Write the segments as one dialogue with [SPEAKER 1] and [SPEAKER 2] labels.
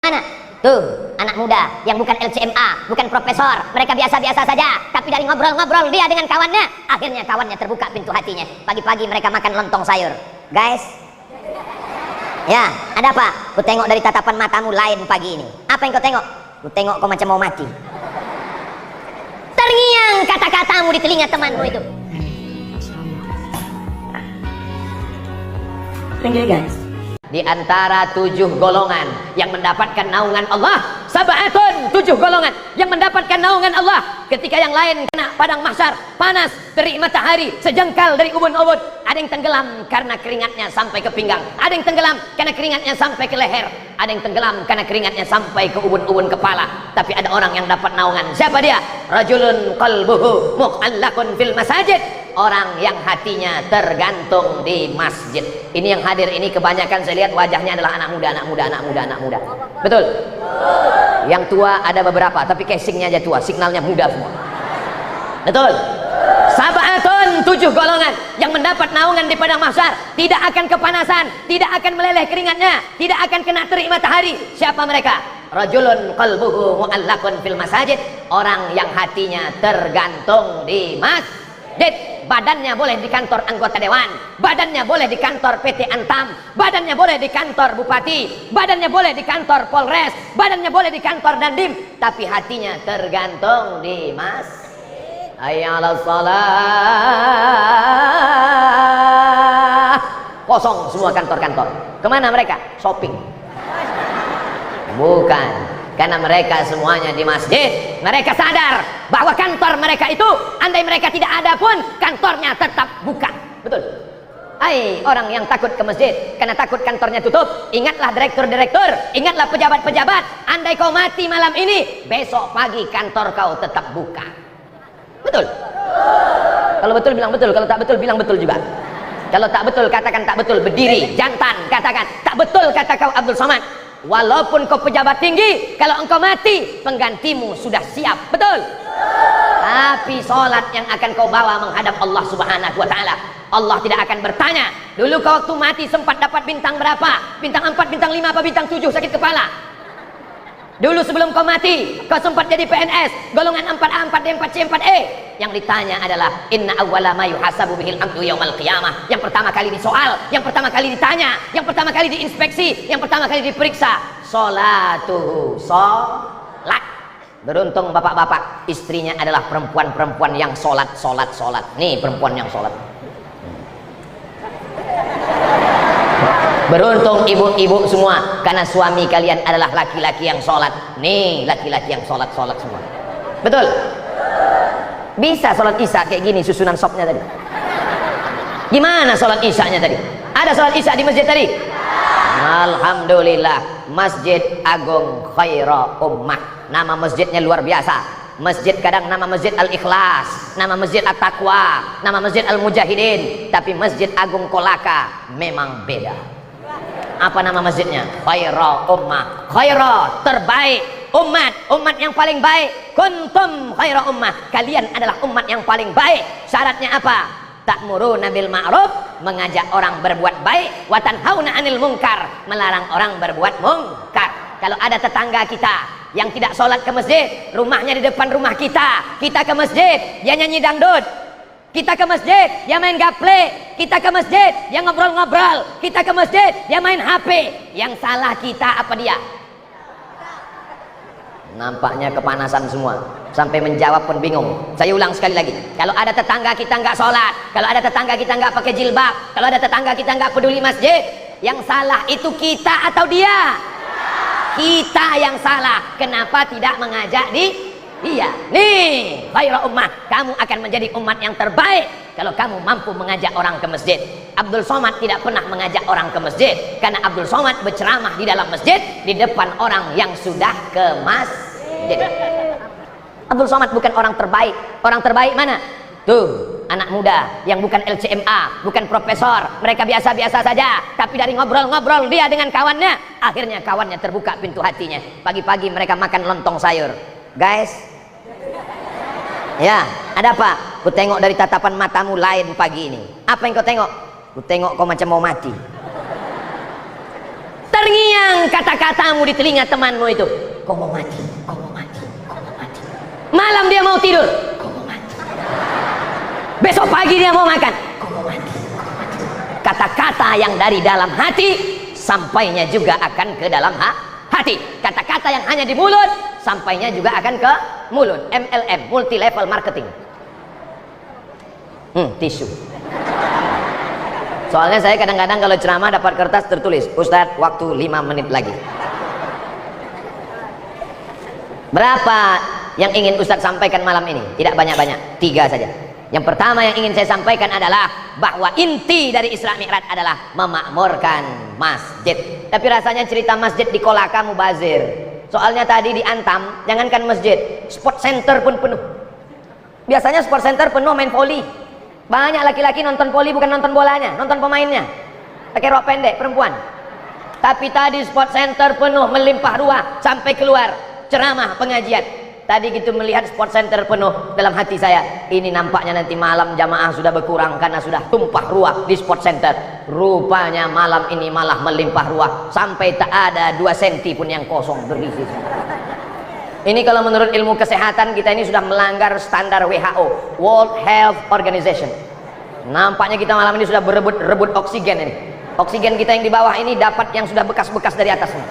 [SPEAKER 1] Mana? Tuh, anak muda yang bukan LCMA, bukan profesor, mereka biasa-biasa saja, tapi dari ngobrol-ngobrol dia dengan kawannya, akhirnya kawannya terbuka pintu hatinya. Pagi-pagi mereka makan lontong sayur. Guys, ya, ada apa? Ku tengok dari tatapan matamu lain pagi ini. Apa yang kau tengok? Ku tengok kau macam mau mati. Terngiang kata-katamu di telinga temanmu itu.
[SPEAKER 2] Thank you guys.
[SPEAKER 3] Di antara 7 golongan yang mendapatkan naungan Allah, sab'atun, 7 golongan yang mendapatkan naungan Allah ketika yang lain kena padang mahsyar, panas terik matahari sejengkal dari ubun-ubun. Ada yang tenggelam karena keringatnya sampai ke pinggang, ada yang tenggelam karena keringatnya sampai ke leher, ada yang tenggelam karena keringatnya sampai ke ubun-ubun kepala. Tapi ada orang yang dapat naungan. Siapa dia? Rajulun qalbuhu mu'allaqun fil masajid, orang yang hatinya tergantung di masjid. Ini yang hadir ini kebanyakan saya lihat wajahnya adalah anak muda, anak muda, anak muda, anak muda. Betul? Yang tua ada beberapa, tapi casingnya aja tua, signalnya muda semua. Betul? Sab'atun, 7 golongan yang mendapat naungan di padang mahsyar, tidak akan kepanasan, tidak akan meleleh keringatnya, tidak akan kena terik matahari. Siapa mereka? Rajulun qalbuhu mu'allaqun fil masajid, orang yang hatinya tergantung di masjid. Badannya boleh di kantor anggota dewan, badannya boleh di kantor PT Antam, badannya boleh di kantor bupati, badannya boleh di kantor Polres, badannya boleh di kantor Dandim, tapi hatinya tergantung di masjid. Hayya 'alas shalah. Kosong semua kantor-kantor. Kemana mereka? Shopping. Bukan, karena mereka semuanya di masjid. Mereka sadar bahwa kantor mereka itu, andai mereka tidak ada pun, kantornya tetap buka. Betul? Hai orang yang takut ke masjid karena takut kantornya tutup, ingatlah direktur-direktur, ingatlah pejabat-pejabat, andai kau mati malam ini, besok pagi kantor kau tetap buka. Betul? Kalau betul bilang betul, kalau tak betul bilang betul juga. Kalau tak betul katakan tak betul, berdiri, jantan katakan tak betul kata kau Abdul Somad. Walaupun kau pejabat tinggi, kalau engkau mati, penggantimu sudah siap. Betul? Tapi sholat yang akan kau bawa menghadap Allah Subhanahu wa ta'ala, Allah tidak akan bertanya, dulu kau waktu mati sempat dapat bintang berapa? Bintang 4, bintang 5, apa bintang 7 sakit kepala? Dulu sebelum kau mati, kau sempat jadi PNS, golongan 4A, 4D, 4C, 4E. Yang ditanya adalah inna awwala ma yuhasabu bihil abdu yaumal qiyamah. Yang pertama kali disoal, yang pertama kali ditanya, yang pertama kali diinspeksi, yang pertama kali diperiksa, sholatuhu, sholat. Beruntung bapak-bapak, istrinya adalah perempuan-perempuan yang sholat. Nih perempuan yang sholat. Beruntung ibu-ibu semua, karena suami kalian adalah laki-laki yang sholat. Nih laki-laki yang sholat semua. Betul? Bisa sholat isya kayak gini susunan sopnya tadi. Gimana sholat isyanya tadi? Ada sholat isya di masjid tadi? Alhamdulillah. Masjid Agung Khaira Ummah, nama masjidnya luar biasa. Masjid kadang nama masjid Al-Ikhlas, nama masjid At-Taqwa, nama masjid Al-Mujahidin, tapi Masjid Agung Kolaka memang beda. Apa nama masjidnya? Khaira Ummah. Khaira, terbaik. Umat yang paling baik. Kuntum khaira ummah, kalian adalah umat yang paling baik. Syaratnya apa? Ta'muruna bil ma'ruf, mengajak orang berbuat baik, wa tanhauna 'anil munkar, melarang orang berbuat mungkar. Kalau ada tetangga kita yang tidak sholat ke masjid, rumahnya di depan rumah kita ke masjid, dia nyanyi dangdut. Kita ke masjid, dia main gaple. Kita ke masjid, dia ngobrol-ngobrol. Kita ke masjid, dia main HP. Yang salah kita apa dia? Nampaknya kepanasan semua, sampai menjawab pun bingung. Saya ulang sekali lagi, kalau ada tetangga kita nggak sholat, kalau ada tetangga kita nggak pakai jilbab, kalau ada tetangga kita nggak peduli masjid, yang salah itu kita atau dia? Kita yang salah. Kenapa tidak mengajak dia? Nih khaira ummah, kamu akan menjadi umat yang terbaik kalau kamu mampu mengajak orang ke masjid. Abdul Somad tidak pernah mengajak orang ke masjid karena Abdul Somad berceramah di dalam masjid di depan orang yang sudah ke masjid. Abdul Somad bukan orang terbaik. Orang terbaik mana? Tuh, anak muda yang bukan LCMA, bukan profesor, mereka biasa-biasa saja, tapi dari ngobrol-ngobrol dia dengan kawannya, akhirnya kawannya terbuka pintu hatinya. Pagi-pagi mereka makan lontong sayur. Guys, ya, ada apa? Ku tengok dari tatapan matamu lain pagi ini. Apa yang kau tengok? Ku tengok kau macam mau mati. Terngiang kata-katamu di telinga temanmu itu. Kau mau mati, kau mau mati, kau mau mati. Malam dia mau tidur, kau mau mati. Besok pagi dia mau makan, kau mau mati, kau mau mati. Kata-kata yang dari dalam hati sampainya juga akan ke dalam hati. Kata-kata yang hanya di mulut sampainya juga akan ke mulut. MLM, multi level marketing. Tisu. Soalnya saya kadang-kadang kalau ceramah dapat kertas tertulis, Ustadz waktu 5 menit lagi. Berapa yang ingin Ustadz sampaikan malam ini? Tidak banyak-banyak, 3 saja. Yang pertama yang ingin saya sampaikan adalah bahwa inti dari Isra Mi'raj adalah memakmurkan masjid. Tapi rasanya cerita masjid di Kolaka mubazir. Soalnya tadi di Antam, jangankan masjid, sport center pun penuh. Biasanya sport center penuh main voli. Banyak laki-laki nonton voli, bukan nonton bolanya, nonton pemainnya. Pakai rok pendek perempuan. Tapi tadi sport center penuh, melimpah ruah sampai keluar ceramah pengajian. Tadi gitu melihat sport center penuh, dalam hati saya, ini nampaknya nanti malam jamaah sudah berkurang karena sudah tumpah ruah di sport center. Rupanya malam ini malah melimpah ruah sampai tak ada 2 senti pun yang kosong berisi. Ini kalau menurut ilmu kesehatan kita ini sudah melanggar standar WHO, World Health Organization. Nampaknya kita malam ini sudah berebut oksigen ini. Oksigen kita yang di bawah ini dapat yang sudah bekas-bekas dari atasnya.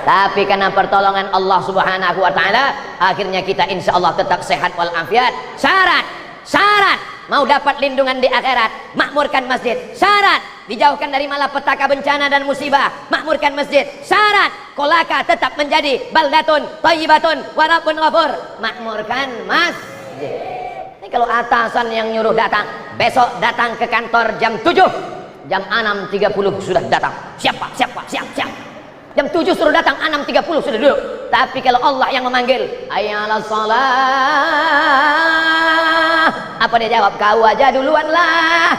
[SPEAKER 3] Tapi karena pertolongan Allah Subhanahu wa taala, akhirnya kita insya Allah tetap sehat walafiat. Syarat mau dapat lindungan di akhirat, makmurkan masjid. Syarat dijauhkan dari malapetaka, bencana dan musibah, makmurkan masjid. Syarat Kolaka tetap menjadi baldatun thayyibatun wa rabbun ghafur, makmurkan masjid. Ini kalau atasan yang nyuruh datang, besok datang ke kantor jam 7, jam 6.30 sudah datang. Siap. Jam 7 suruh datang, 6.30 sudah duduk. Tapi kalau Allah yang memanggil, hayyalas shalah, apa dia jawab? Kau aja duluan lah.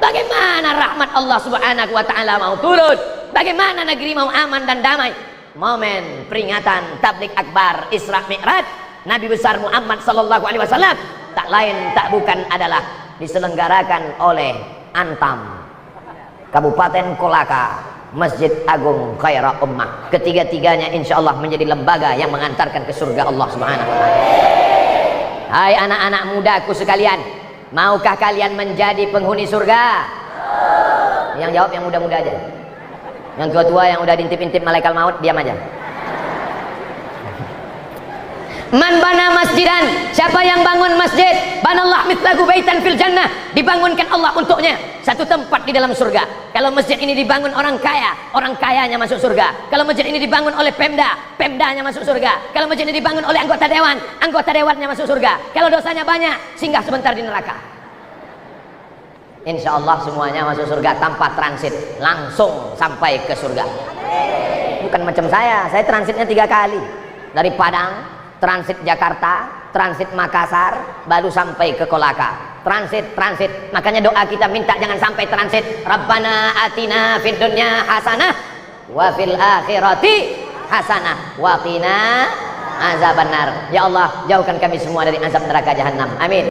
[SPEAKER 3] Bagaimana rahmat Allah Subhanahu wa taala mau turun? Bagaimana negeri mau aman dan damai? Momen peringatan tablik akbar Isra Mi'raj Nabi besar Muhammad sallallahu alaihi wasallam tak lain tak bukan adalah diselenggarakan oleh Antam, Kabupaten Kolaka, Masjid Agung Khairul Ummah. Ketiga-tiganya insya Allah menjadi lembaga yang mengantarkan ke surga Allah Subhanahu wa taala. Hai anak-anak mudaku sekalian, maukah kalian menjadi penghuni surga? Yang jawab yang muda-muda aja. Yang tua-tua yang udah diintip-intip malaikat maut diam aja. Man bana masjidan, siapa yang bangun masjid, banallah mithlahu baitan fil jannah, dibangunkan Allah untuknya satu tempat di dalam surga. Kalau masjid ini dibangun orang kaya, orang kayanya masuk surga. Kalau masjid ini dibangun oleh Pemda, Pemdanya masuk surga. Kalau masjid ini dibangun oleh anggota dewan, anggota dewannya masuk surga. Kalau dosanya banyak, singgah sebentar di neraka. Insya Allah semuanya masuk surga tanpa transit, langsung sampai ke surga. Bukan macam saya transitnya 3 kali. Dari Padang, transit Jakarta, transit Makassar, baru sampai ke Kolaka. Transit. Makanya doa kita minta jangan sampai transit. Rabbana atina fid dunya hasanah wa fil akhirati hasanah wa qina azabannar. Ya Allah, jauhkan kami semua dari azab neraka jahanam. Amin.